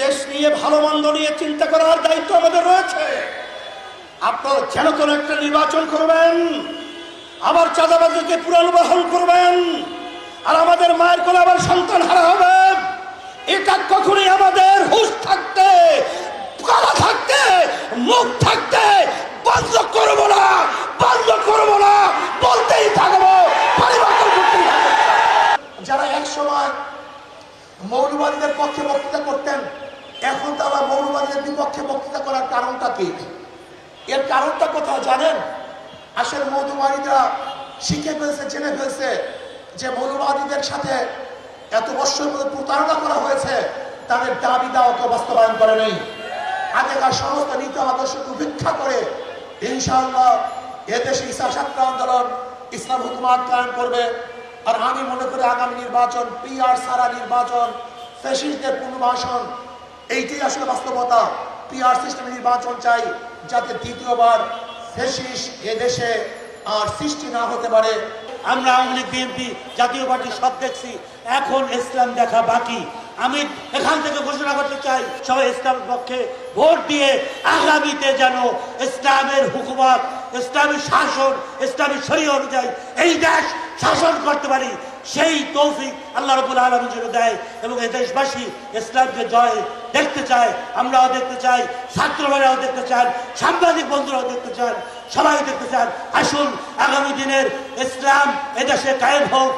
দেশ নিয়ে ভালো মন্দ নিয়ে চিন্তা করার দায়িত্ব আমাদের রয়েছে। আপনারা যেন কোনো একটা নির্বাচন করবেন, আবার চাঁদাবাজিকে পুনর্বহাল করবেন, আর আমাদের মায়ের কোলে আবার সন্তান হারা হবে, এটা কখনোই আমাদের হুঁশ থাকতে, গলা থাকতে, মুখ থাকতে বন্ধ করবো না, বন্ধ করবো না, বলতেই থাকবো, পরিবর্তন করতেই থাকবো। যারা এক সময় মৌলবাদীদের পক্ষে বক্তৃতা করতেন, এখন তারা মৌলবাদীদের বিপক্ষে বক্তৃতা করার কারণটা কি? এর কারণটা কোথায় জানেন? আসলে মৌলবাদীরা শিখে ফেলছে, জেনে ফেলছে যে মৌলবাদীদের সাথে এত বছর মধ্যে প্রতারণা করা হয়েছে, তাদের দাবি দাওয়াকে বাস্তবায়ন করে নেই। আগেকার সমস্ত নীতি আদর্শকে উপেক্ষা করে ইনশাআল্লাহ এদেশে ইসলাম ছাত্র আন্দোলন ইসলাম হুকুমাত কায়েম করবে। আর আমি মনে করি আগামী নির্বাচন, পিআর সারা নির্বাচন, ফ্যাসিস্টদের পুনর্বাসন, এইটাই আসলে বাস্তবতা। পিআর সিস্টেমে নির্বাচন চাই, যাতে দ্বিতীয়বার ফ্যাসিস্ট এদেশে আর সৃষ্টি না হতে পারে। আমরা আওয়ামী লীগ, বিএনপি, জাতীয় পার্টি সব দেখছি, এখন ইসলাম দেখা বাকি। আমি এখান থেকে ঘোষণা করতে চাই, সবাই ইসলামের পক্ষে ভোট দিয়ে আগামীতে যেন ইসলামের হুকুমত, ইসলামী শাসন, ইসলামী শরীয়ত অনুযায়ী এই দেশ শাসন করতে পারি, সেই তৌফিক আল্লাহ রাব্বুল আলামিন যেন দেয়। এবং এই দেশবাসী ইসলামকে জয় দেখতে চায়, আমরাও দেখতে চাই, ছাত্রভাইরাও দেখতে চান, সাংবাদিক বন্ধুরাও দেখতে চান, সবাই দেখতে চান। আসুন আগামী দিনের ইসলাম এদেশে কায়েম হোক,